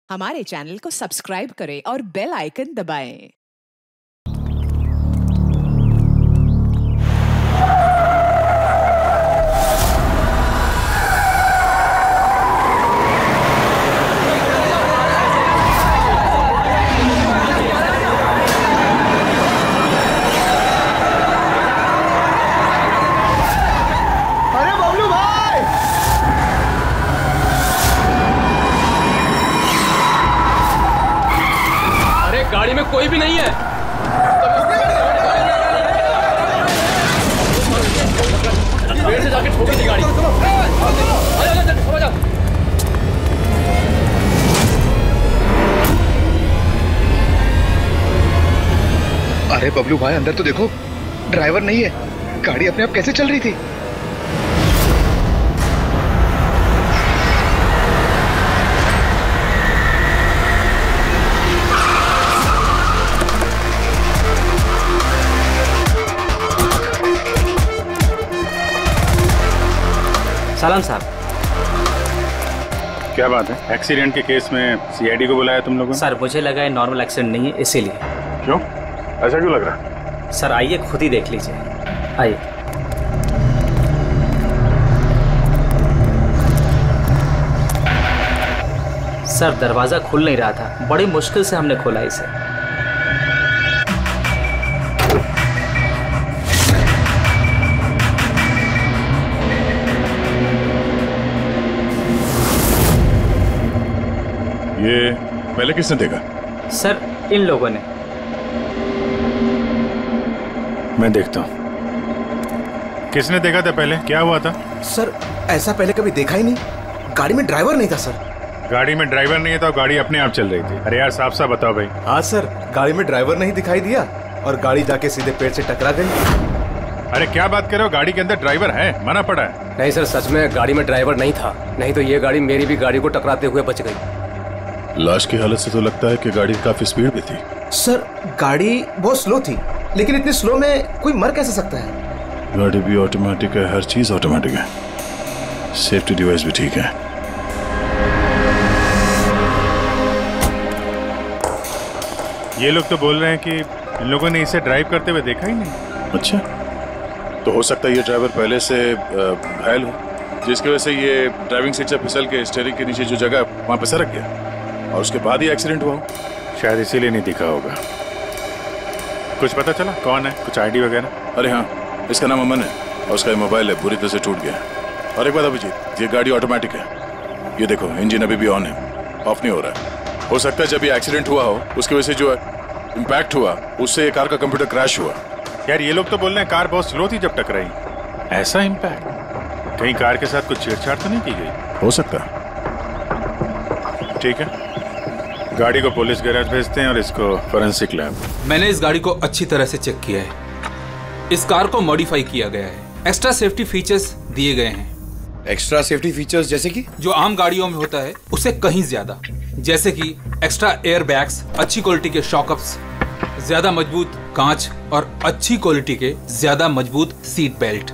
हमारे चैनल को सब्सक्राइब करें और बेल आइकन दबाएं। गाड़ी में कोई भी नहीं है। पेड़ से जाके ठोकी थी गाड़ी। अरे बबलू भाई, अंदर तो देखो, ड्राइवर नहीं है। गाड़ी अपने आप कैसे चल रही थी? सलाम साहब। क्या बात है? एक्सीडेंट के केस में सीआईडी को बुलाया तुम लोगों ने? सर मुझे लगा है नॉर्मल एक्सीडेंट नहीं है, इसीलिए। क्यों? ऐसा क्यों लग रहा? सर आइए खुद ही देख लीजिए, आइए। सर दरवाजा खुल नहीं रहा था, बड़ी मुश्किल से हमने खोला इसे। ये पहले किसने देखा? सर इन लोगों ने। मैं देखता हूँ। किसने देखा था पहले? क्या हुआ था? सर ऐसा पहले कभी देखा ही नहीं। गाड़ी में ड्राइवर नहीं था सर। गाड़ी में ड्राइवर नहीं है तो गाड़ी अपने आप चल रही थी। अरे यार साफ साफ बताओ भाई। हाँ सर, गाड़ी में ड्राइवर नहीं दिखाई दिया और गाड़ी जाके सीधे पेड़ से टकरा गई। अरे क्या बात कर रहे हो? गाड़ी के अंदर ड्राइवर है, मना पड़ा है। नहीं सर, सच में गाड़ी में ड्राइवर नहीं था, नहीं तो ये गाड़ी मेरी भी गाड़ी को टकराते हुए बच गई। लाश की हालत से तो लगता है कि गाड़ी काफी स्पीड में थी। सर गाड़ी बहुत स्लो थी, लेकिन इतनी स्लो में कोई मर कैसे सकता है? गाड़ी भी ऑटोमेटिक है, हर चीज ऑटोमेटिक है। सेफ्टी डिवाइस भी ठीक है। ये लोग तो बोल रहे हैं कि इन लोगों ने इसे ड्राइव करते हुए देखा ही नहीं। अच्छा, तो हो सकता है ये ड्राइवर पहले से घायल हो, जिसकी वजह से ये ड्राइविंग सीट से फिसल के स्टीयरिंग के नीचे जो जगह वहां पे सरक गया और उसके बाद ही एक्सीडेंट हुआ। शायद इसीलिए नहीं दिखा होगा। कुछ पता चला कौन है? कुछ आईडी वगैरह? अरे हाँ, इसका नाम अमन है और उसका मोबाइल है बुरी तरह से टूट गया। और एक बात अभिजीत, ये गाड़ी ऑटोमेटिक है। ये देखो इंजन अभी भी ऑन है, ऑफ नहीं हो रहा है। हो सकता है जब ये एक्सीडेंट हुआ हो उसकी वजह से जो इम्पैक्ट हुआ उससे ये कार का कंप्यूटर क्रैश हुआ। यार ये लोग तो बोल रहे हैं कार बहुत स्लो थी जब टकराई। ऐसा इम्पैक्ट? कहीं कार के साथ कुछ छेड़छाड़ तो नहीं की गई? हो सकता। ठीक है, गाड़ी को पुलिस गैराज भेजते हैं और इसको फोरेंसिक लैब। मैंने इस गाड़ी को अच्छी तरह से चेक किया है। इस कार को मॉडिफाई किया गया है, एक्स्ट्रा सेफ्टी फीचर्स दिए गए हैं। एक्स्ट्रा सेफ्टी फीचर्स जैसे कि? जो आम गाड़ियों में होता है उससे कहीं ज्यादा, जैसे कि एक्स्ट्रा एयर बैग्स, अच्छी क्वालिटी के शॉकअप्स, ज्यादा मजबूत कांच और अच्छी क्वालिटी के ज्यादा मजबूत सीट बेल्ट।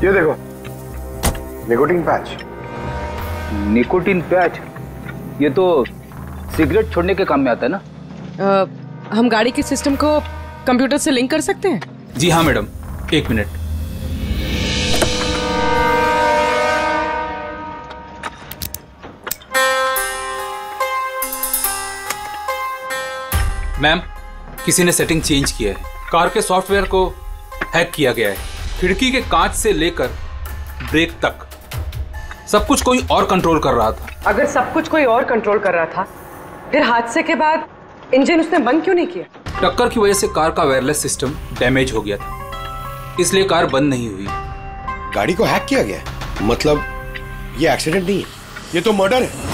ये देखो, निकोटीन पैच। Nicotine patch? ये तो सिगरेट छोड़ने के काम में आता है ना? हम गाड़ी के सिस्टम को कंप्यूटर से लिंक कर सकते हैं? जी हाँ मैडम, एक मिनट। मैम, किसी ने सेटिंग चेंज किया है। कार के सॉफ्टवेयर को हैक किया गया है। खिड़की के कांच से लेकर ब्रेक तक सब कुछ कोई और कंट्रोल कर रहा था। अगर सब कुछ कोई और कंट्रोल कर रहा था, फिर हादसे के बाद इंजन उसने बंद क्यों नहीं किया? टक्कर की वजह से कार का वायरलेस सिस्टम डैमेज हो गया था, इसलिए कार बंद नहीं हुई। गाड़ी को हैक किया गया? मतलब ये एक्सीडेंट नहीं है, ये तो मर्डर है।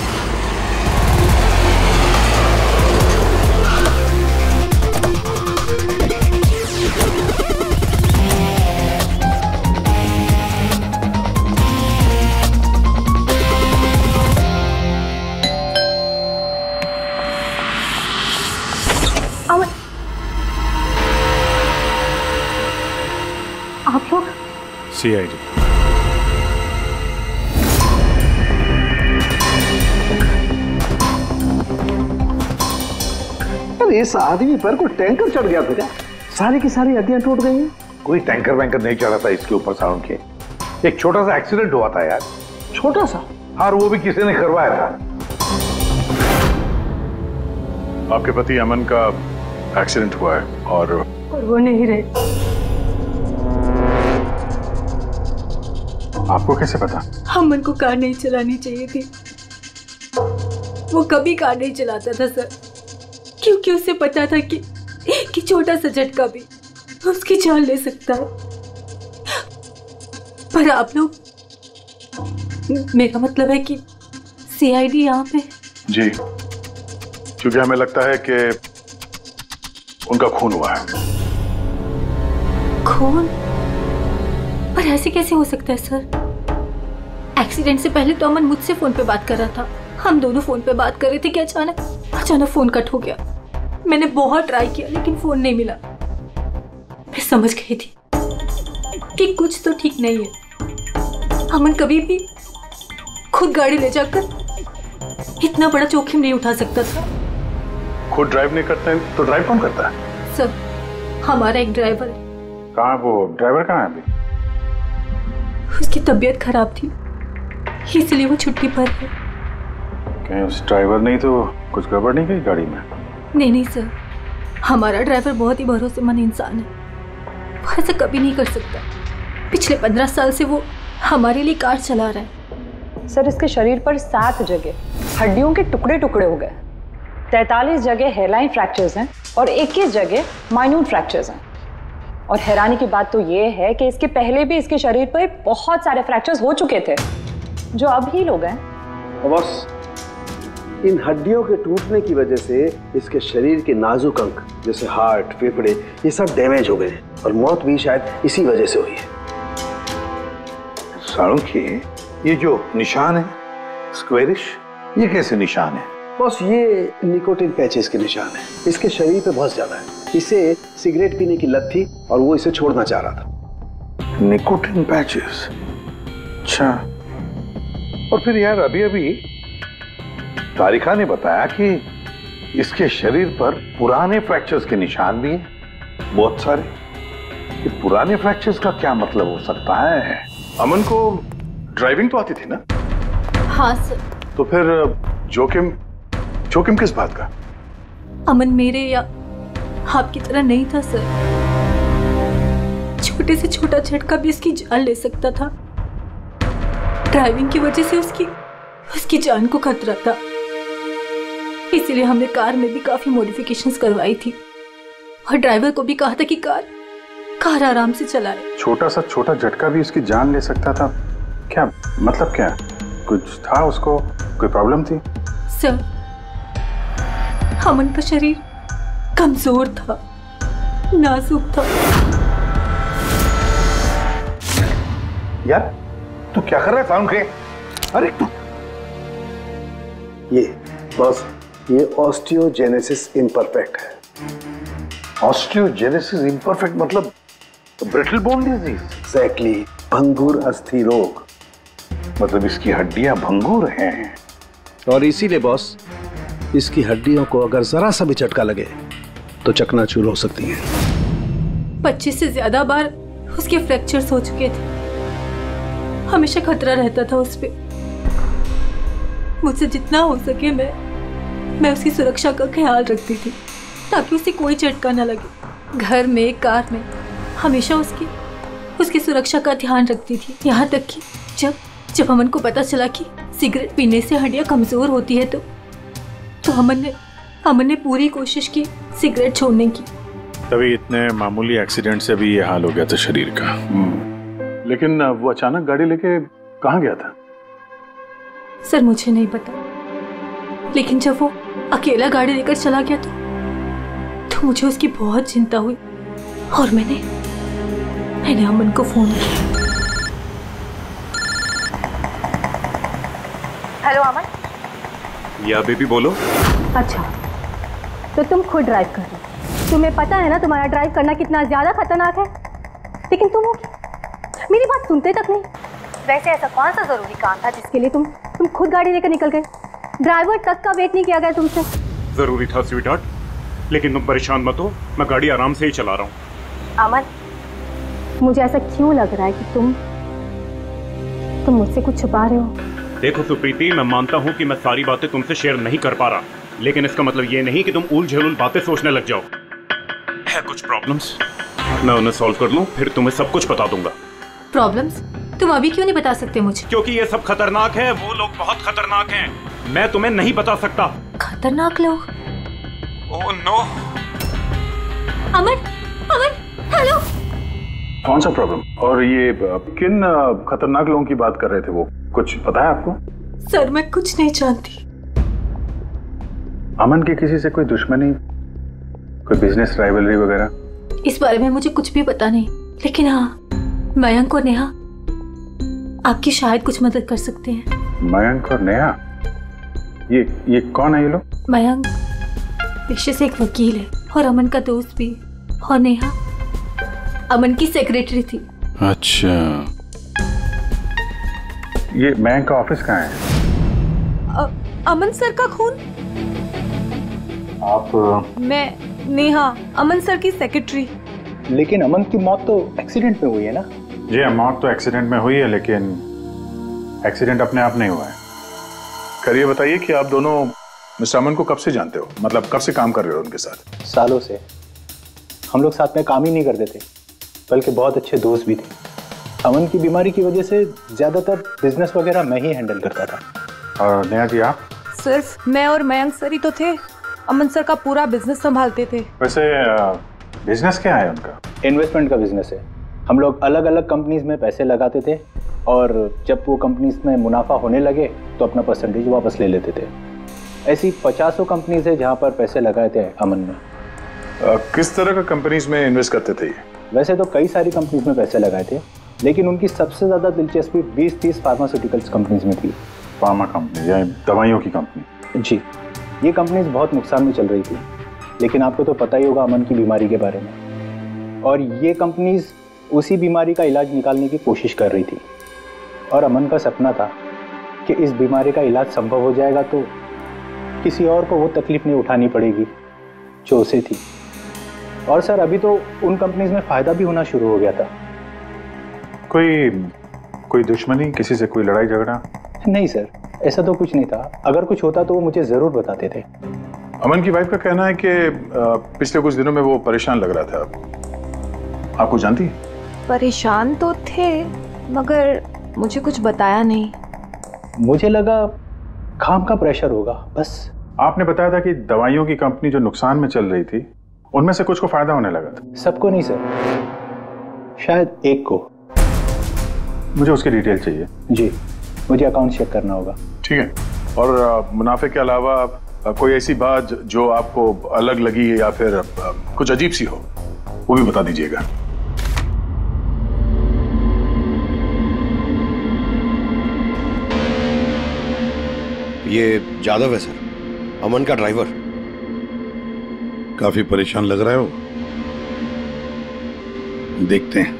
आप लोग? सीआईडी। इस आदमी पर कोई टैंकर चढ़ गया था क्या? सारी की सारी हड्डियां टूट गई हैं। कोई टैंकर वैंकर नहीं चढ़ा था इसके ऊपर साउंड के। एक छोटा सा एक्सीडेंट हुआ था यार। छोटा सा? हाँ, वो भी किसी ने करवाया था। आपके पति अमन का एक्सीडेंट हुआ है और वो नहीं रहे। आपको कैसे पता? अमन को कार नहीं चलानी चाहिए थी। वो कभी कार नहीं चलाता था सर, क्योंकि उसे पता था कि छोटा सा झटका भी उसकी जान ले सकता है। पर आप लोग, मेरा मतलब है कि सीआईडी यहाँ पे। जी, क्योंकि हमें लगता है कि उनका खून हुआ है। खून? पर ऐसे कैसे हो सकता है सर? एक्सीडेंट से पहले तो अमन मुझसे फोन पे बात कर रहा था, हम दोनों फोन पे बात कर रहे थे कि अचानक फोन कट हो गया। मैंने बहुत ट्राई किया लेकिन फोन नहीं मिला। मैं समझ गई थी कि कुछ तो ठीक नहीं है। अमन कभी भी खुद गाड़ी ले जाकर इतना बड़ा जोखिम नहीं उठा सकता था। खुद ड्राइव नहीं करते तो ड्राइव कौन करता है? सर, हमारा एक ड्राइवर है। कहाँ वो ड्राइवर? कहाँ है अभी? उसकी तबीयत खराब थी, इसलिए वो छुट्टी पर है। कहीं उस ड्राइवर नहीं तो कुछ गड़बड़ नहीं गई गाड़ी में? नहीं सर, हमारा ड्राइवर बहुत ही भरोसेमंद इंसान है। वो ऐसा कभी नहीं कर सकता। पिछले 15 साल से वो हमारे लिए कार चला रहा है। सर, इसके शरीर पर 7 जगह हड्डियों के टुकड़े टुकड़े हो गए। 43 जगह हेयरलाइन फ्रैक्चर्स हैं और 21 जगह माइन्यूट फ्रैक्चर्स हैं। और हैरानी की बात तो ये है कि इसके पहले भी इसके शरीर पर बहुत सारे फ्रैक्चर्स हो चुके थे जो अब हील हो गए। बस इन हड्डियों के टूटने की वजह से इसके शरीर के नाजुक अंग जैसे हार्ट, फेफड़े, ये सब डैमेज हो गए और मौत भी शायद इसी वजह से हुई है। साळुंखे, ये जो निशान है स्क्वेरिश, ये कैसे निशान है? बस ये निकोटिन पैचेस के निशान है। इसके शरीर पे बहुत ज्यादा है। इसे सिगरेट पीने की लत थी और वो इसे छोड़ना चाह रहा था। Nicotine patches? अच्छा। और फिर यार अभी तारिका ने बताया कि इसके शरीर पर पुराने फ्रैक्चर्स के निशान भी हैं, बहुत सारे। ये पुराने फ्रैक्चर्स का क्या मतलब हो सकता है? अमन को ड्राइविंग तो आती थी ना? हाँ सर। तो फिर जोखिम किस बात का? अमन मेरे या आपकी तरह नहीं था सर। छोटे से छोटा झटका भी उसकी जान ले सकता था। ड्राइविंग की वजह से उसकी जान को खतरा था, इसलिए हमने कार में भी काफी मॉडिफिकेशंस करवाई थी और ड्राइवर को भी कहा था कि कार आराम से चलाए। छोटा झटका भी उसकी जान ले सकता था? क्या मतलब? क्या कुछ था उसको? कोई प्रॉब्लम थी? सर, अमन का शरीर कमजोर था, नाजुक था। यार तू क्या कर रहा है साळुंखे? अरे तू ये ऑस्टियोजेनेसिस इम्परफेक्ट है। ऑस्टियोजेनेसिस इम्परफेक्ट मतलब ब्रिटल बोन डिजीज? एग्जैक्टली, भंगुर अस्थि रोग। मतलब इसकी हड्डियां भंगुर हैं। और इसीलिए बॉस, इसकी हड्डियों को अगर जरा सा भी झटका लगे तो चकनाचूर हो सकती हैं। 25 से ज्यादा बार उसके फ्रैक्चर्स हो चुके थे। हमेशा खतरा रहता था उस पे। मुझसे जितना हो सके मैं उसकी सुरक्षा का ख्याल रखती थी ताकि उसे कोई झटका न लगे। घर में, कार में हमेशा उसकी सुरक्षा का ध्यान रखती थी। यहाँ तक कि जब अमन को पता चला कि सिगरेट पीने से हड्डियां कमजोर होती है तो अमन ने पूरी कोशिश की सिगरेट छोड़ने की। तभी इतने मामूली एक्सीडेंट से भी ये हाल हो गया था शरीर का। लेकिन वो अचानक गाड़ी लेके कहाँ गया था? सर, मुझे नहीं पता, लेकिन जब वो अकेला गाड़ी लेकर चला गया तो मुझे उसकी बहुत चिंता हुई और मैंने अमन को फोन किया। हेलो अमन। या बेबी बोलो। अच्छा, तो तुम खुद ड्राइव कर रहे हो। तुम्हें पता है ना तुम्हारा ड्राइव करना कितना ज्यादा खतरनाक है, लेकिन तुम मेरी बात सुनते तक नहीं। वैसे ऐसा कौन सा जरूरी काम था जिसके लिए तुम खुद गाड़ी लेकर निकल गए? ड्राइवर तक का वेट नहीं किया गया तुमसे। जरूरी था स्वीटहार्ट, लेकिन तुम परेशान मत हो, मैं गाड़ी आराम से ही चला रहा हूँ। अमन, मुझे ऐसा क्यों लग रहा है कि तुम मुझसे कुछ छुपा रहे हो? देखो सुप्रीति, मैं मानता हूँ कि मैं सारी बातें तुमसे शेयर नहीं कर पा रहा, लेकिन इसका मतलब ये नहीं कि तुम उल-झुल बातें सोचने लग जाओ। है कुछ प्रॉब्लम्स, मैं उन्हें सॉल्व कर लूँ, फिर तुम्हें सब कुछ बता दूंगा। प्रॉब्लम्स? तुम अभी क्यों नहीं बता सकते मुझे? क्योंकि ये सब खतरनाक है, वो लोग बहुत खतरनाक हैं, मैं तुम्हें नहीं बता सकता। खतरनाक लोग? Oh no. अमन, हेलो। कौन सा प्रॉब्लम? और ये किन खतरनाक लोगों की बात कर रहे थे वो? कुछ पता है आपको? सर, मैं कुछ नहीं जानती। अमन की किसी से कोई दुश्मनी, कोई बिजनेस राइवलरी वगैरह? इस बारे में मुझे कुछ भी पता नहीं, लेकिन हाँ, मयंक और नेहा आपकी शायद कुछ मदद कर सकते हैं। मयंक और नेहा? ये कौन है ये लोग? मयंक पेशे से एक वकील है और अमन का दोस्त भी, और नेहा अमन की सेक्रेटरी थी। अच्छा, ये मयंक का ऑफिस कहाँ है? अमन सर का खून? आप? मैं नेहा, अमन सर की सेक्रेटरी। लेकिन अमन की मौत तो एक्सीडेंट में हुई है ना? जी, मौत तो एक्सीडेंट में हुई है, लेकिन एक्सीडेंट अपने आप नहीं हुआ है। करिए बताइए कि आप दोनों मिस्टर अमन को कब से जानते हो? मतलब कब से काम कर रहे हो उनके साथ? सालों से। हम लोग साथ में काम ही नहीं करते थे, बल्कि बहुत अच्छे दोस्त भी थे। अमन की बीमारी की वजह से ज्यादातर बिजनेस वगैरह मैं ही हैंडल करता था। और नेहा जी आप? सिर्फ मैं और मयंक सर ही तो थे, अमन सर का पूरा बिजनेस संभालते थे। वैसे बिजनेस क्या है उनका? इन्वेस्टमेंट का बिजनेस है। हम लोग अलग अलग कंपनीज में पैसे लगाते थे, और जब वो कंपनीज में मुनाफा होने लगे तो अपना परसेंटेज वापस ले लेते थे। ऐसी 50 कंपनीज है जहाँ पर पैसे लगाए थे अमन ने। किस तरह का कंपनीज में इन्वेस्ट करते थे ये? वैसे तो कई सारी कंपनीज में पैसे लगाए थे, लेकिन उनकी सबसे ज्यादा दिलचस्पी 20-30 फार्मास्यूटिकल्स कंपनीज में थी। फार्मा कंपनी या दवाइयों की कंपनी? जी, ये कंपनीज बहुत नुकसान में चल रही थी, लेकिन आपको तो पता ही होगा अमन की बीमारी के बारे में। और ये कंपनीज उसी बीमारी का इलाज निकालने की कोशिश कर रही थी, और अमन का सपना था कि इस बीमारी का इलाज संभव हो जाएगा तो किसी और को वो तकलीफ नहीं उठानी पड़ेगी जो उसे थी। और सर, अभी तो उन कंपनीज में फायदा भी होना शुरू हो गया था। कोई दुश्मनी, किसी से कोई लड़ाई झगड़ा? नहीं सर, ऐसा तो कुछ नहीं था। अगर कुछ होता तो वो मुझे जरूर बताते थे। अमन की वाइफ का कहना है कि पिछले कुछ दिनों में वो परेशान लग रहा था। आपको जानती? परेशान तो थे, मगर मुझे कुछ बताया नहीं। मुझे लगा काम का प्रेशर होगा बस। आपने बताया था कि दवाइयों की कंपनी जो नुकसान में चल रही थी, उनमें से कुछ को फायदा होने लगा था। सबको नहीं सर, शायद एक को। मुझे उसकी डिटेल चाहिए। जी, मुझे अकाउंट चेक करना होगा। ठीक है। और मुनाफे के अलावा कोई ऐसी बात जो आपको अलग लगी या फिर कुछ अजीब सी हो, वो भी बता दीजिएगा। ये जादव है सर, अमन का ड्राइवर। काफी परेशान लग रहा है वो। देखते हैं।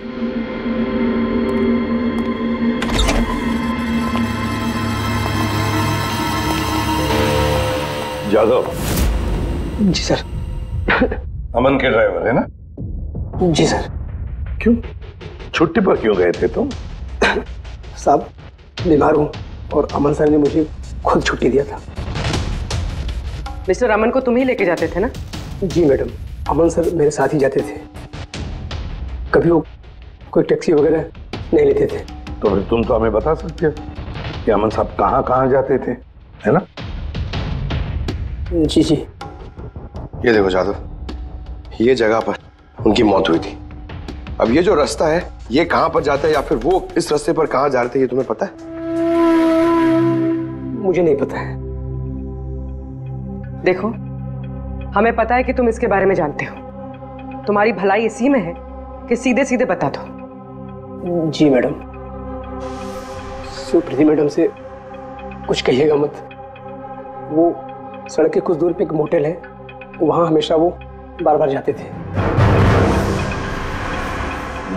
जादव? जी सर। अमन के ड्राइवर है ना? जी सर। क्यों, छुट्टी पर क्यों गए थे तुम? साहब, बीमार हूँ और अमन सर ने मुझे खुद छुट्टी दिया था। मिस्टर अमन को तुम ही लेके जाते थे ना? जी मैडम, अमन सर मेरे साथ ही जाते थे। कभी वो कोई टैक्सी वगैरह नहीं लेते थे। तो फिर तुम तो हमें बता सकते हो कि अमन साहब कहाँ कहाँ जाते थे, है ना? जी जी। ये देखो जादव, ये जगह पर उनकी मौत हुई थी। अब ये जो रास्ता है, ये कहाँ पर जाता है या फिर वो इस रास्ते पर कहाँ जा रहे थे, ये तुम्हें पता है? मुझे नहीं पता है। देखो, हमें पता है कि तुम इसके बारे में जानते हो। तुम्हारी भलाई इसी में है कि सीधे सीधे बता दो। जी मैडम। सुप्रीति मैडम से कुछ कहिएगा मत। वो सड़क के कुछ दूर पे एक मोटेल है, वहां हमेशा वो बार बार जाते थे।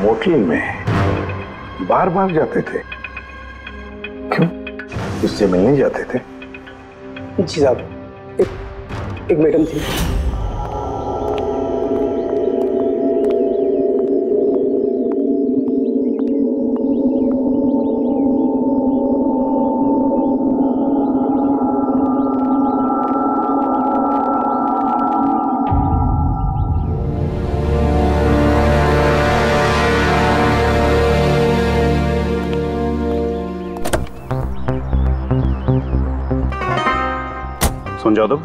मोटेल में बार बार जाते थे? क्यों, इससे मिलने जाते थे? जी साहब, एक मैडम थी, सुन जादव,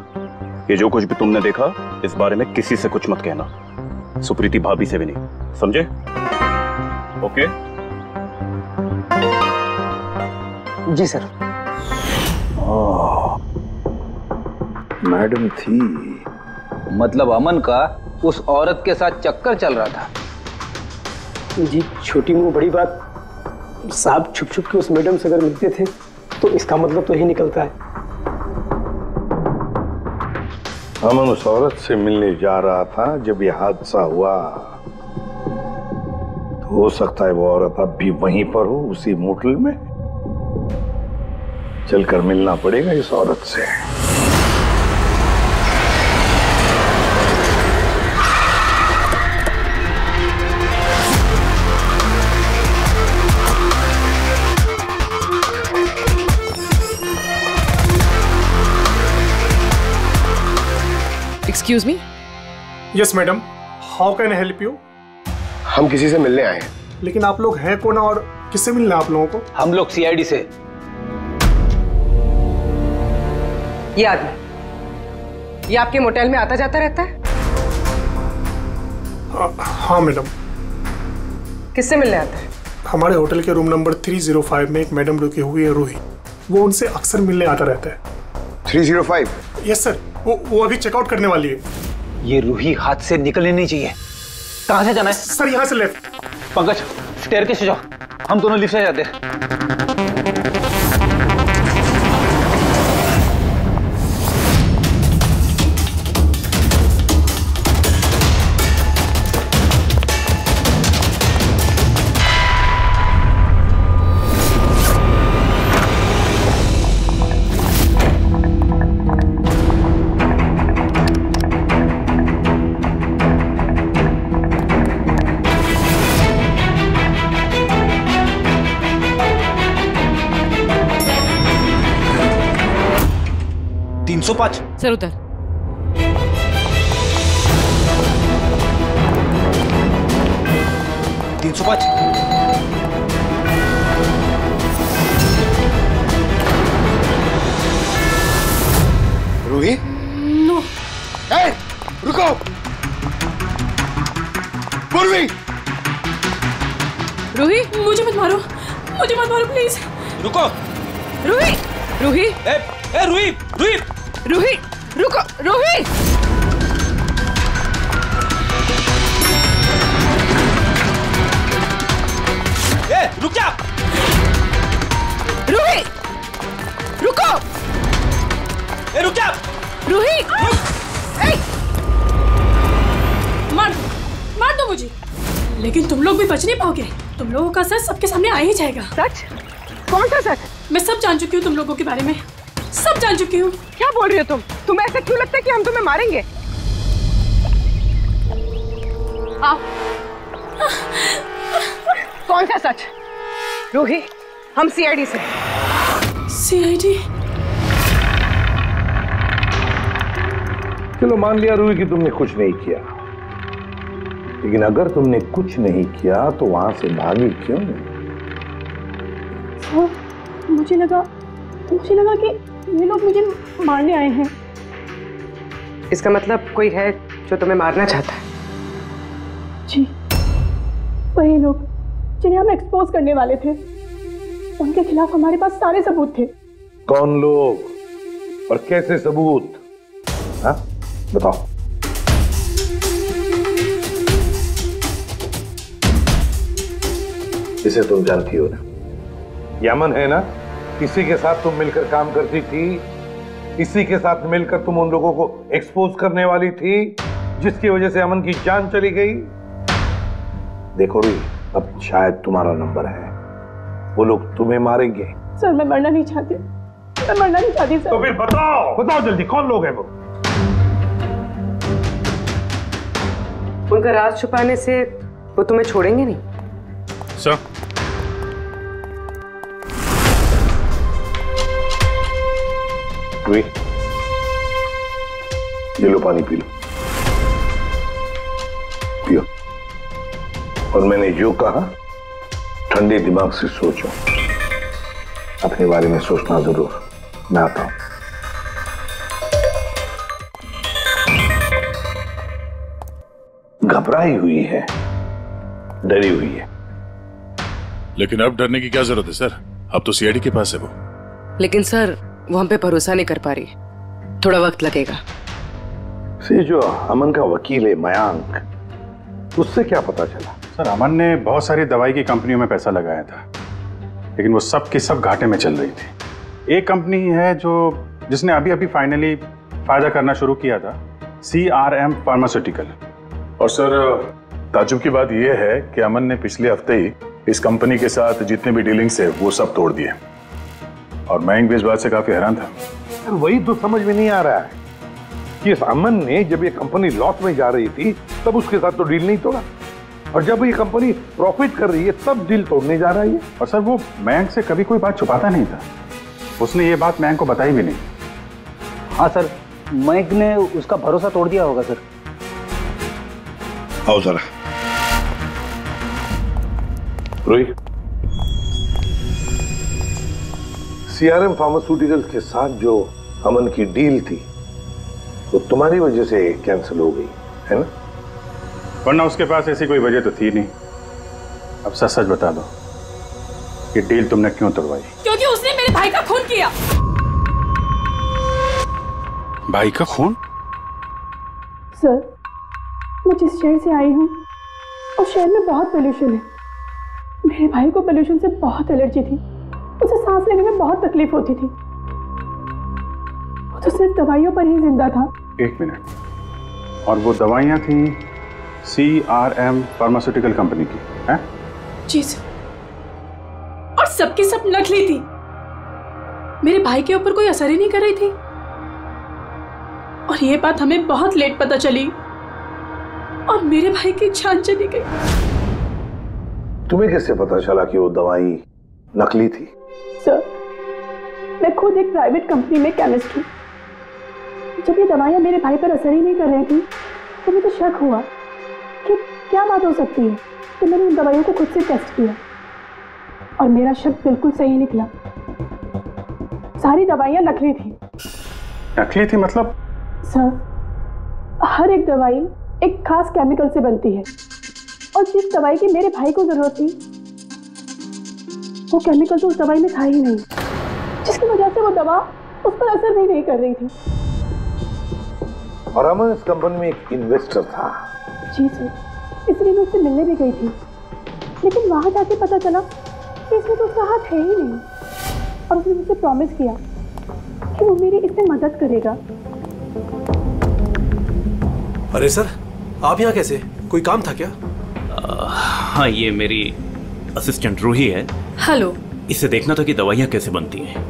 ये जो कुछ भी तुमने देखा इस बारे में किसी से कुछ मत कहना, सुप्रीति भाभी से भी नहीं, समझे? ओके? जी सर। मैडम थी, मतलब अमन का उस औरत के साथ चक्कर चल रहा था। जी छोटी मुंह बड़ी बात, साहब छुप छुप के उस मैडम से अगर मिलते थे तो इसका मतलब तो यही निकलता है। अमन उस औरत से मिलने जा रहा था जब यह हादसा हुआ। तो हो सकता है वो औरत अब भी वहीं पर हो, उसी मोटल में। चलकर मिलना पड़ेगा इस औरत से। Excuse me? Yes madam, how can I help you? हम किसी से मिलने आए हैं। लेकिन आप लोग हैं कौन और किससे मिलना है आप लोगों को? हम लोग सीआईडी से। ये आदमी, ये आपके मोटेल में आता जाता रहता है? हाँ मैडम। किससे मिलने आता है? हमारे होटल के रूम नंबर 305 में एक मैडम रुकी हुई है, रूही। वो उनसे अक्सर मिलने आता रहता है। 305? यस सर, वो अभी चेकआउट करने वाली है। ये रूही हाथ से निकलनी नहीं चाहिए। कहाँ से जाना है? सर यहाँ से लेफ्ट। पंकज, स्टेयरकेस से जाओ, हम दोनों लिफ्ट से जाते हैं। सर उधर। रूही? नो। रुको। पूर्वी! रूही, मुझे मत मारो, मुझे मत मारो प्लीज। रुको। रूही, रूही, रूही, रूही, रूही, रुको, रूही। रुक जा। रूही, रुको। रुक जा। रूही, मार दो मुझे, लेकिन तुम लोग भी बच नहीं पाओगे। तुम लोगों का सच सबके सामने आ ही जाएगा। सच? कौन सा सच? मैं सब जान चुकी हूँ तुम लोगों के बारे में, सब जान चुकी हूँ। क्या बोल रही हो तुम? तुम्हें ऐसा क्यों लगता है कि हम तुम्हें मारेंगे? आओ। कौन सा सच? रूही, हम सीआईडी से। सीआईडी? चलो मान लिया रूही कि तुमने कुछ नहीं किया, लेकिन अगर तुमने कुछ नहीं किया तो वहां से भागी क्यों? मुझे लगा कि ये लोग मुझे मारने आए हैं। इसका मतलब कोई है जो तुम्हें मारना चाहता है? जी, वही लोग जिन्हें हम एक्सपोज करने वाले थे। उनके खिलाफ हमारे पास सारे सबूत थे। कौन लोग और कैसे सबूत? हाँ, बताओ। इसे तुम जानती हो ना, यमन है ना, इसी के साथ तुम मिलकर काम करती थी, इसी के साथ मिलकर तुम उन लोगों को एक्सपोज करने वाली थी जिसकी वजह से अमन की जान चली गई। देखो री, अब शायद तुम्हारा नंबर है, वो लोग तुम्हें मारेंगे। सर मैं मरना नहीं चाहती, मैं मरना नहीं चाहती सर। तो फिर बताओ जल्दी, कौन लोग हैं वो? उनका राज छुपाने से वो तुम्हें छोड़ेंगे नहीं। सर, ये लो पानी पी लो, पियो। और मैंने जो कहा ठंडे दिमाग से सोचो, अपने बारे में सोचना जरूर। मैं आता हूं। घबराई हुई है, डरी हुई है। लेकिन अब डरने की क्या जरूरत है सर? अब तो सीआईडी के पास है वो। लेकिन सर वो हम पे भरोसा नहीं कर पा रही, थोड़ा वक्त लगेगा। से जो अमन का वकील है मयांक, उससे क्या पता चला? सर अमन ने बहुत सारी दवाई की कंपनियों में पैसा लगाया था, लेकिन वो सब की सब घाटे में चल रही थी। एक कंपनी है जिसने अभी अभी फाइनली फायदा करना शुरू किया था, CRM फार्मास्यूटिकल। और सर ताजुब की बात यह है कि अमन ने पिछले हफ्ते ही इस कंपनी के साथ जितने भी डीलिंग्स है वो सब तोड़ दिए, और मयंक भी इस बात से काफी हैरान था। वही तो समझ में नहीं आ रहा है कि इस अमन ने जब ये कंपनी लॉस में जा रही थी तब उसके साथ तो डील नहीं तोड़ा, और जब ये कंपनी प्रॉफिट कर रही है तब डील तोड़ने जा रहा है। और सर वो मयंक से कभी कोई बात छुपाता नहीं था, उसने ये बात मयंक को बताई भी नहीं। हाँ सर, मयंक ने उसका भरोसा तोड़ दिया होगा सर। आओ जरा रोहित, CRM फार्मास्यूटिकल्स के साथ जो अमन की डील थी वो तुम्हारी वजह से कैंसिल हो गई है ना? वरना उसके पास ऐसी कोई वजह तो थी नहीं। अब सच सच बता दो, ये डील तुमने क्यों तोड़वाई? क्योंकि उसने मेरे भाई का खून किया। भाई का खून? सर, मैं जिस शहर से आई हूँ उस शहर में बहुत पोल्यूशन है। मेरे भाई को पोल्यूशन से बहुत एलर्जी थी, उसे सांस लेने में बहुत तकलीफ होती थी। वो तो सिर्फ दवाइयों पर ही जिंदा था। एक मिनट, और वो दवाइयाँ थी CRM फार्मास्यूटिकल कंपनी की, हैं? जी सर, और सबकी सब नकली थी। मेरे भाई के ऊपर कोई असर ही नहीं कर रही थी, और ये बात हमें बहुत लेट पता चली, और मेरे भाई की जान चली गई। तुम्हें कैसे पता चला कि वो दवाई नकली थी? सर, मैं खुद एक प्राइवेट कंपनी में केमिस्ट हूँ। जब ये दवाइयाँ मेरे भाई पर असर ही नहीं कर रही थी तो मुझे शक हुआ कि क्या बात हो सकती है। तो मैंने उन दवाइयों को खुद से टेस्ट किया और मेरा शक बिल्कुल सही निकला। सारी दवाइयाँ नकली थी। नकली थी मतलब? सर, हर एक दवाई एक खास केमिकल से बनती है, और जिस दवाई की मेरे भाई को जरूरत थी वो केमिकल तो उस दवाई में था ही नहीं, जिसकी वजह से वो दवा उस पर असर भी नहीं कर रही थी। और अमन इस कंपनी में एक इन्वेस्टर था। जी सर, इसलिए मैं उससे मिलने भी गई थी, लेकिन वहां जाके पता चला कि इसमें तो उसका हाथ है ही नहीं। और उसने मुझसे प्रॉमिस किया कि वो मेरी इसमें मदद करेगा। अरे सर, आप यहाँ कैसे? कोई काम था क्या? हाँ, ये मेरी असिस्टेंट रूही है। हेलो। इसे देखना था कि दवाइयाँ कैसे बनती हैं।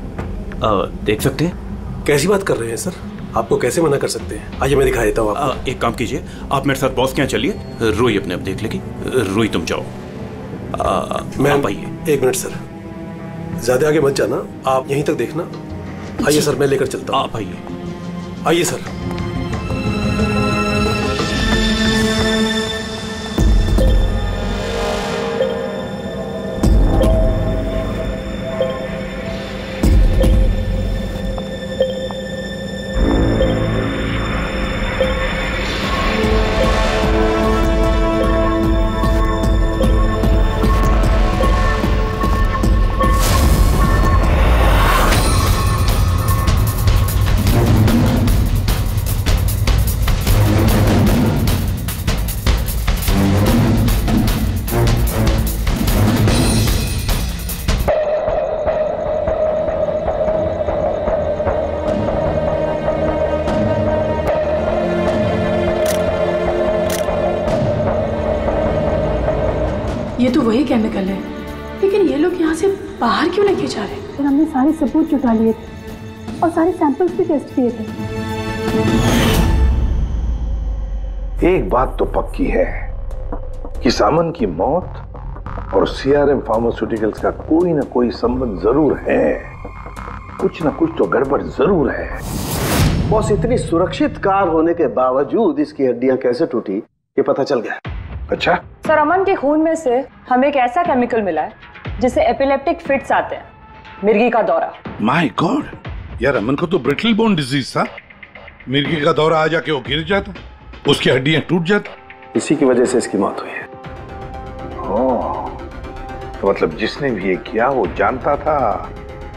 देख सकते हैं? कैसी बात कर रहे हैं सर? आपको कैसे मना कर सकते हैं? आइए मैं दिखा देता हूँ आपको। एक काम कीजिए, आप मेरे साथ बॉस के यहाँ चलिए, रूही अपने आप देख लेगी। रूही तुम जाओ। मैं आइए। एक मिनट सर, ज्यादा आगे मत जाना, आप यहीं तक देखना। आइए सर, मैं लेकर चलता हूँ। आप आइए। आइए सर। ये तो वही केमिकल है, लेकिन ये लोग यहाँ से बाहर क्यों लेके जा रहे हैं? फिर हमने सारे सबूत जुटा लिए थे और सारे सैंपल्स भी टेस्ट किए थे। एक बात तो पक्की है कि सामन की मौत और CRM फार्मास्यूटिकल्स का कोई ना कोई संबंध जरूर है। कुछ ना कुछ तो गड़बड़ जरूर है। बॉस, इतनी सुरक्षित कार होने के बावजूद इसकी हड्डियां कैसे टूटी ये पता चल गया। अच्छा सर, अमन के खून में से हमें एक ऐसा केमिकल मिला है जिससे एपिलेप्टिक फिट्स आते हैं, मिर्गी का दौरा। माय गॉड, यार अमन को तो ब्रिटल बोन डिजीज था। मिर्गी का दौरा आ जाके वो गिर जाता, उसकी हड्डियां टूट जाती, इसी की वजह से इसकी मौत हुई है। ओह, तो मतलब जिसने भी ये किया वो जानता था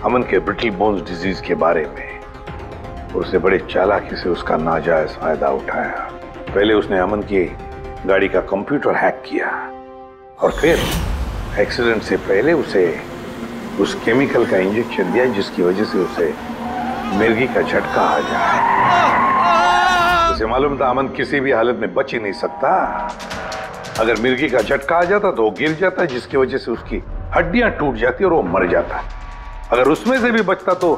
अमन के ब्रिटल बोन्स डिजीज के बारे में। उसने बड़े चालाकी से उसका नाजायज फायदा उठाया। पहले उसने अमन की गाड़ी का कंप्यूटर हैक किया और फिर एक्सीडेंट से पहले उसे उस केमिकल का इंजेक्शन दिया जिसकी वजह से उसे मिर्गी का झटका आ जाए। उसे मालूम था अमन किसी भी हालत में बच ही नहीं सकता। अगर मिर्गी का झटका आ जाता तो वो गिर जाता, जिसकी वजह से उसकी हड्डियां टूट जाती और वो मर जाता। अगर उसमें से भी बचता तो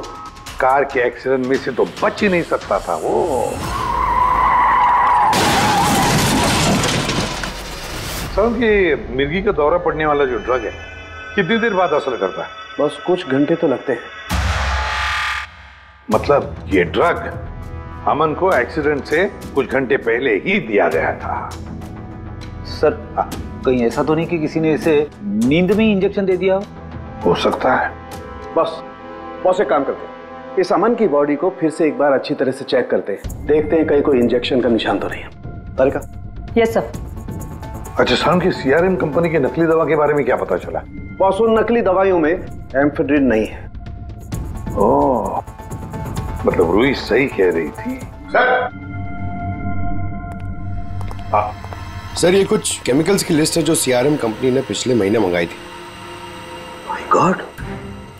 कार के एक्सीडेंट में से तो बच ही नहीं सकता था वो। समझ कि मिर्गी का दौरा पड़ने वाला जो ड्रग है कितनी देर बाद असर करता है? बस कुछ घंटे तो लगते हैं। मतलब ये ड्रग अमन को एक्सीडेंट से कुछ घंटे पहले ही दिया गया था। सर कहीं ऐसा तो नहीं कि किसी ने इसे नींद में इंजेक्शन दे दिया हो सकता है। बस एक काम करते हैं, इस अमन की बॉडी को फिर से एक बार अच्छी तरह से चेक करते हैं, देखते हैं कहीं कोई इंजेक्शन का निशान तो नहीं है। तारिका? Yes sir. अच्छा साहब की सीआरएम कंपनी की नकली दवा के बारे में क्या पता चला? बॉस उन नकली दवाइयों में एम्फेड्रिन नहीं है। ओह, मतलब रूही सही कह रही थी। सर ये कुछ केमिकल्स की लिस्ट है जो सीआरएम कंपनी ने पिछले महीने मंगाई थी। माय गॉड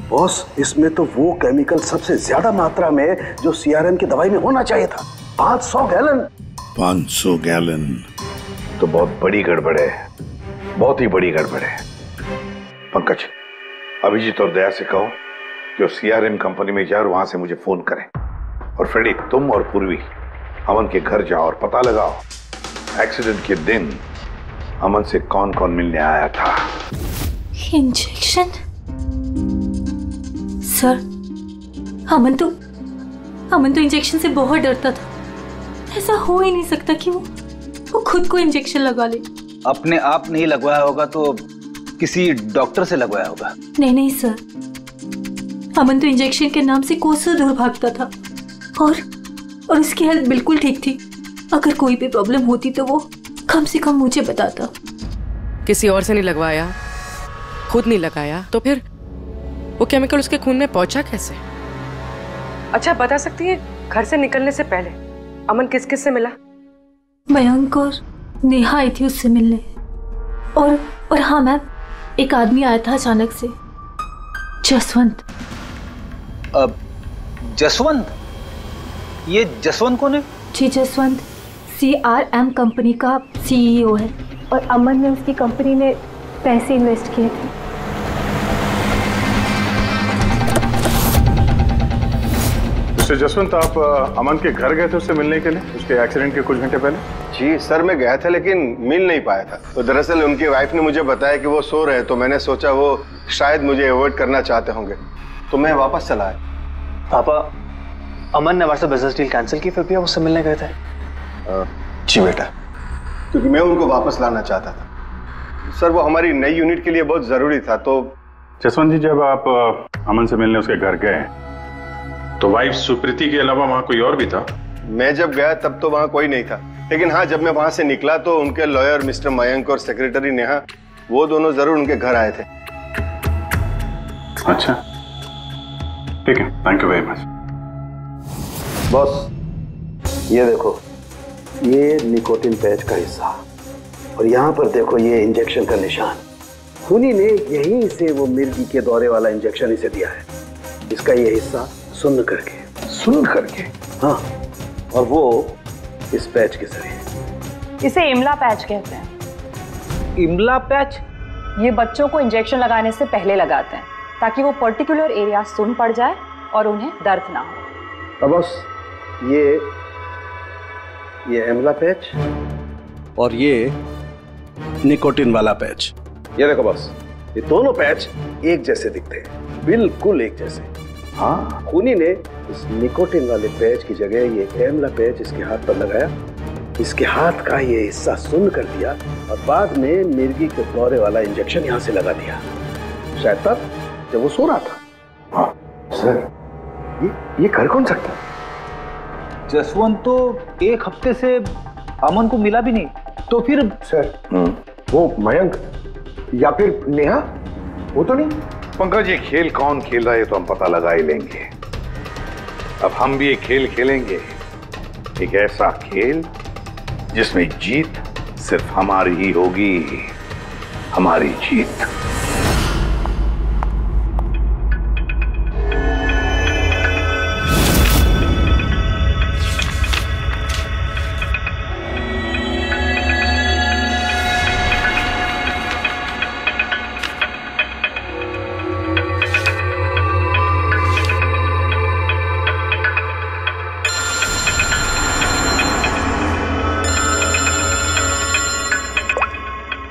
बॉस, इसमें तो वो केमिकल सबसे ज्यादा मात्रा में जो सीआरएम की दवाई में होना चाहिए था, 500 गैलन। 500 गैलन तो बहुत बड़ी गड़बड़ है, बहुत ही बड़ी गड़बड़ है। पंकज, अभिजीत और दया से कहो कि वो सीआरएम कंपनी में जाए और वहां से मुझे फोन करें। और फ्रेडी, तुम और पूर्वी अमन के घर जाओ और पता लगाओ एक्सीडेंट के दिन अमन से कौन कौन मिलने आया था। इंजेक्शन? सर, अमन तो इंजेक्शन से बहुत डरता था। ऐसा हो ही नहीं सकता कि वो खुद को इंजेक्शन लगा ले। अपने आप नहीं लगवाया होगा तो किसी डॉक्टर से लगवाया होगा। नहीं सर, अमन तो इंजेक्शन के नाम से कोसों दूर भागता था और उसकी हेल्थ बिल्कुल ठीक थी। अगर कोई भी प्रॉब्लम होती तो वो कम से कम मुझे बताता। किसी और से नहीं लगवाया, खुद नहीं लगाया, तो फिर वो केमिकल उसके खून में पहुंचा कैसे? अच्छा बता सकती है, घर से निकलने से पहले अमन किस किस से मिला? मयंक और नेहा आई थी उससे मिलने। और हाँ मैम, एक आदमी आया था अचानक से, जसवंत। जसवंत? ये जसवंत कौन है? जी, जसवंत सीआरएम कंपनी का सीईओ है और अमन ने उसकी कंपनी में पैसे इन्वेस्ट किए थे। जसवंत, आप अमन के घर गए थे उससे मिलने के लिए उसके एक्सीडेंट के कुछ घंटे पहले? जी सर, मैं गया था लेकिन मिल नहीं पाया था। तो दरअसल उनकी वाइफ ने मुझे बताया कि वो सो रहे, तो मैंने सोचा वो शायद मुझे अवॉइड करना चाहते होंगे, तो मैं वापस चला आया। पापा, अमन ने हमारे साथ बिजनेस डील कैंसिल की, फिर भी आप उससे मिलने गए थे? जी बेटा, क्योंकि मैं उनको वापस लाना चाहता था। सर वो हमारी नई यूनिट के लिए बहुत जरूरी था। तो जसवंत जी, जब आप अमन से मिलने उसके घर गए तो वाइफ सुप्रीति के अलावा वहां कोई और भी था? मैं जब गया तब तो वहां कोई नहीं था, लेकिन हाँ जब मैं वहां से निकला तो उनके लॉयर मिस्टर मयंक और सेक्रेटरी नेहा, वो दोनों जरूर उनके घर आए थे। अच्छा ठीक है, thank you very much. Boss ये देखो, ये निकोटिन पैच का हिस्सा और यहाँ पर देखो ये इंजेक्शन का निशान। खूनी ने यहीं से वो मिर्गी के दौरे वाला इंजेक्शन इसे दिया है। इसका ये हिस्सा सुन्न करके हाँ, और वो इस पैच के जरिए। इसे इमला पैच कहते हैं। इमला पैच? ये बच्चों को इंजेक्शन लगाने से पहले लगाते हैं ताकि वो पर्टिकुलर एरिया सुन्न पड़ जाए और उन्हें दर्द ना हो। अब बस ये इमला पैच और ये निकोटिन वाला पैच, ये देखो बस, ये दोनों पैच एक जैसे दिखते हैं, बिल्कुल एक जैसे। हाँ, खूनी ने इस निकोटिन वाले पैच की जगह ये एमला पैच इसके हाथ पर लगाया, इसके हाथ का ये हिस्सा सुन्न कर दिया और बाद में मिर्गी के दौरे वाला इंजेक्शन यहाँ से लगा दिया, शायद तब जब वो सो रहा था। हाँ सर, ये कर कौन सकता? जसवंत तो एक हफ्ते से अमन को मिला भी नहीं। तो फिर सर वो मयंक या फिर नेहा, वो तो नहीं। पंकज, ये खेल कौन खेल रहा है तो हम पता लगा ही लेंगे। अब हम भी एक खेल खेलेंगे, एक ऐसा खेल जिसमें जीत सिर्फ हमारी ही होगी, हमारी जीत।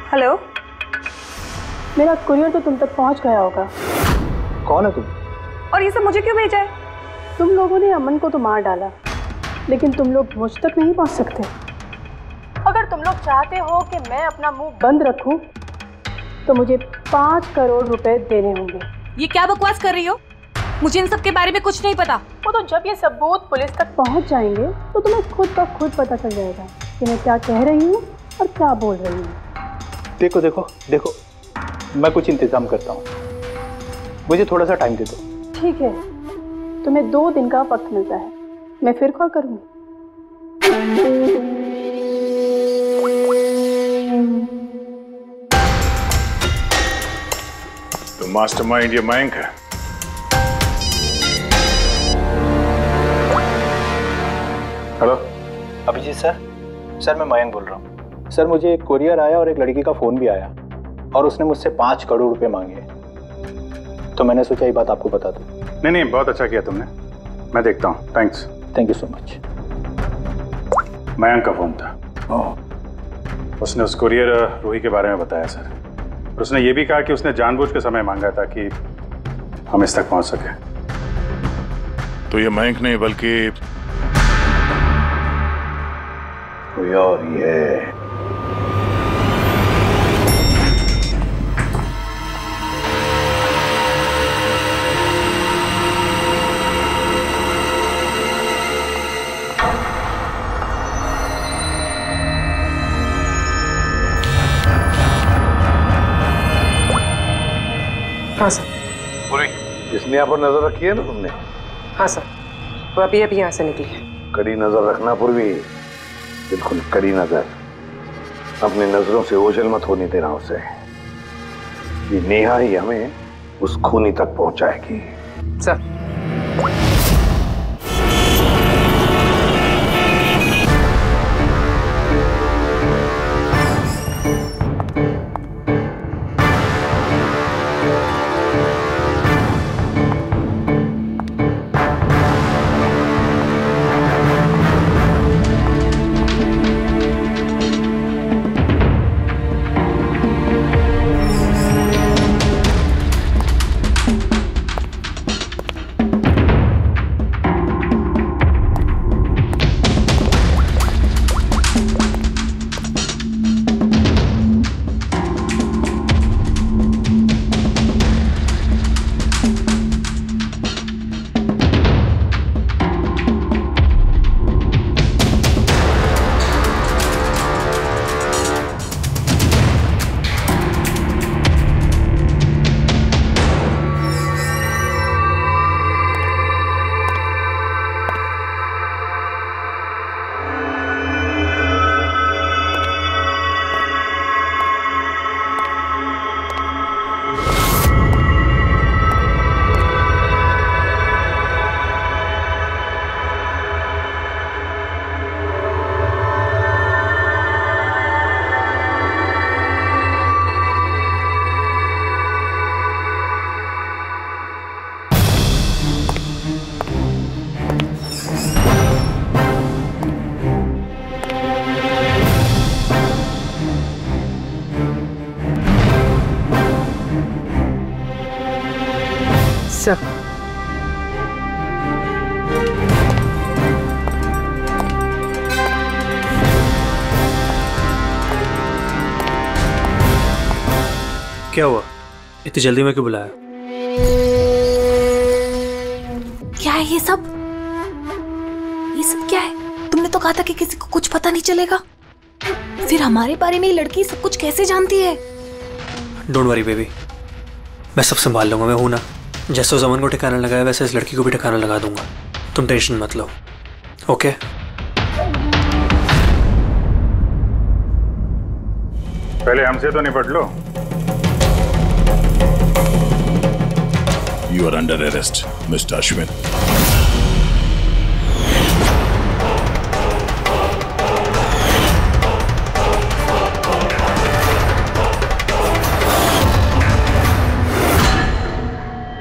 हेलो, मेरा कुरियर तो तुम तक पहुंच गया होगा। कौन है तुम? और ये सब मुझे क्यों भेजा है? तुम लोगों ने अमन को तो मार डाला, लेकिन तुम लोग मुझ तक नहीं पहुंच सकते। अगर तुम लोग चाहते हो कि मैं अपना मुंह बंद रखूं, तो मुझे 5 करोड़ रुपए देने होंगे। ये क्या बकवास कर रही हो? मुझे इन सब के बारे में कुछ नहीं पता। वो तो जब ये सबूत पुलिस तक पहुंच जाएंगे तो तुम्हें खुद ब खुद पता चल जाएगा कि मैं क्या कह रही हूँ और क्या बोल रही हूँ। देखो देखो देखो, मैं कुछ इंतजाम करता हूँ, मुझे थोड़ा सा टाइम दे दो। ठीक है, तुम्हें 2 दिन का वक्त मिलता है, मैं फिर कॉल करूँगी। तो मास्टरमाइंड ये मयंक है। Hello Abhijit sir. सर मैं मयंक बोल रहा हूँ। सर मुझे एक कोरियर आया और एक लड़की का फोन भी आया और उसने मुझसे 5 करोड़ रुपए मांगे, तो मैंने सोचा ये बात आपको बता दूं। नहीं नहीं, बहुत अच्छा किया तुमने, मैं देखता हूँ। Thanks. Thank you so much. Mayank का फोन था। उसने उस कुरियर रूही के बारे में बताया सर, और उसने ये भी कहा कि उसने जानबूझ के समय मांगा ताकि हम इस तक पहुंच सके। तो ये मयंक नहीं बल्कि कोई और ही है। हाँ सर। पूरी इसने यहाँ पर नजर रखी है ना तुमने? हाँ सर, वो अभी अभी यहाँ से निकली है। कड़ी नजर रखना पूर्वी, बिल्कुल कड़ी नजर। अपनी नजरों से ओझल मत होने देना उसे। ये नेहा ही हमें उस खूनी तक पहुंचाएगी। सर सर क्या हुआ? इतनी जल्दी में क्यों बुलाया? क्या है ये सब? ये सब क्या है? तुमने तो कहा था कि किसी को कुछ पता नहीं चलेगा। फिर हमारे बारे में ये लड़की सब कुछ कैसे जानती है? डोंट वरी बेबी, मैं सब संभाल लूंगा। मैं हूं ना, जैसे उस अमन को ठिकाना लगाया वैसे इस लड़की को भी ठिकाना लगा दूंगा। तुम टेंशन मत लो, ओके? पहले हमसे तो निपट लो। You are under arrest mister Ashwin.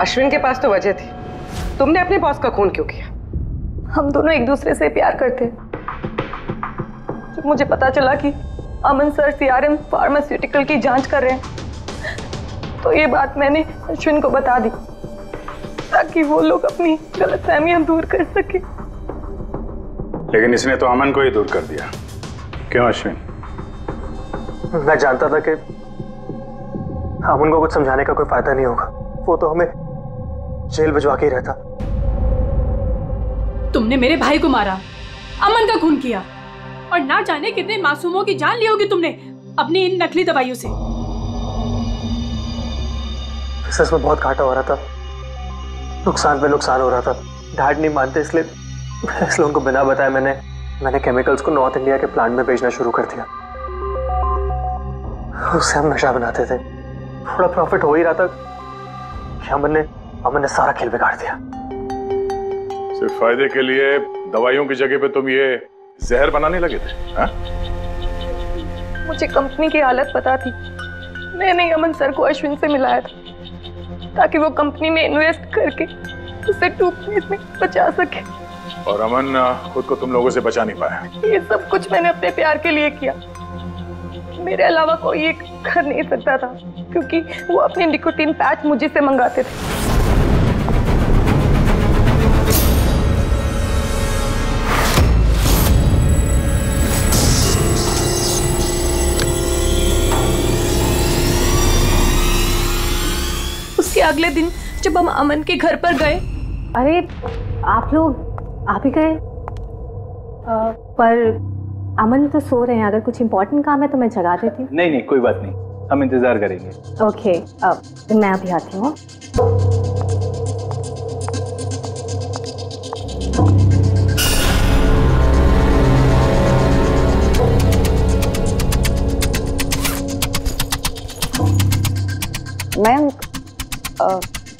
Ashwin के पास तो वजह थी, तुमने अपने बॉस का खून क्यों किया? हम दोनों एक दूसरे से प्यार करते। जब मुझे पता चला कि अमन सर सीआरएम फार्मास्यूटिकल की जांच कर रहे हैं, तो ये बात मैंने अश्विन को बता दी ताकि वो लोग अपनी गलतफहमियां दूर कर सके। लेकिन इसने तो अमन को ही दूर कर दिया। क्यों अश्विन? मैं जानता था कि अमन को कुछ समझाने का कोई फायदा नहीं होगा। वो तो हमें जेल भिजवा के ही रहता। तुमने मेरे भाई को मारा, अमन का खून किया और ना जाने कितने मासूमों की जान ली होगी तुमने अपनी इन नकली दवाइयों से। सच में बहुत घाटा हो रहा था, नुकसान पे नुकसान हो रहा था। डैड नहीं मानते, इसलिए उनको बिना बताए मैंने केमिकल्स को नॉर्थ इंडिया के प्लांट में बेचना शुरू कर दिया। उससे हम नशा बनाते थे, थोड़ा प्रॉफिट हो ही रहा था। अमन ने सारा खेल बिगाड़ दिया। सिर्फ फायदे के लिए दवाइयों की जगह पे तुम ये जहर बनाने लगे थे, हाँ? मुझे कंपनी की हालत पता थी। मैंने अमन सर को अश्विन से मिलाया था ताकि वो कंपनी में इन्वेस्ट करके उसे डूबने में बचा सके। और अमन खुद को तुम लोगों से बचा नहीं पाया। ये सब कुछ मैंने अपने प्यार के लिए किया। मेरे अलावा कोई ये कर नहीं सकता था क्योंकि वो अपने निकोटीन पैच मुझे से मंगाते थे। उसके अगले दिन जब हम अमन के घर पर गए। अरे आप लोग आप ही गए? पर अमन तो सो रहे हैं, अगर कुछ इम्पोर्टेंट काम है तो मैं जगा देती हूँ। नहीं कोई बात नहीं, हम इंतजार करेंगे। ओके, मैं अभी आती हूँ।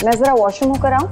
मैं जरा वॉशरूम होकर आऊँ?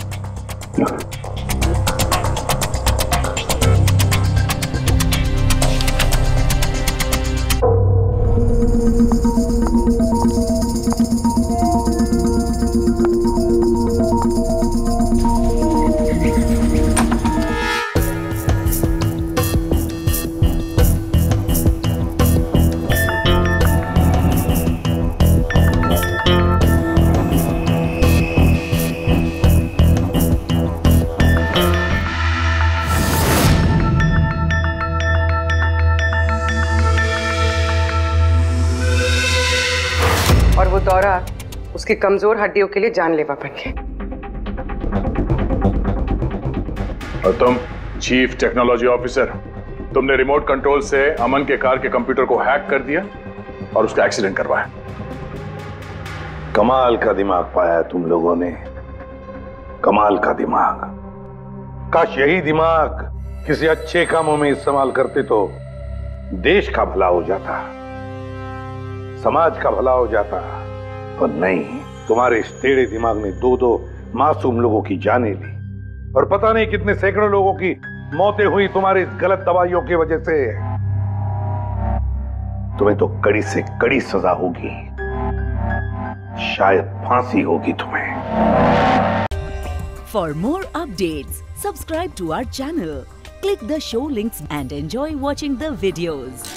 और वो दौरा उसकी कमजोर हड्डियों के लिए जानलेवा बन गया। और तुम चीफ टेक्नोलॉजी ऑफिसर, तुमने रिमोट कंट्रोल से अमन के कार के कंप्यूटर को हैक कर दिया और उसका एक्सीडेंट करवाया। कमाल का दिमाग पाया है तुम लोगों ने, कमाल का दिमाग। काश यही दिमाग किसी अच्छे कामों में इस्तेमाल करते तो देश का भला हो जाता, समाज का भला हो जाता। पर नहीं, तुम्हारे इस टेढ़े दिमाग ने दो मासूम लोगों की जानें ली और पता नहीं कितने सैकड़ों लोगों की मौतें हुई तुम्हारी इस गलत दवाइयों की वजह से। तुम्हें तो कड़ी से कड़ी सजा होगी, शायद फांसी होगी तुम्हें। For more updates, subscribe to our channel, click the show links and enjoy watching the videos.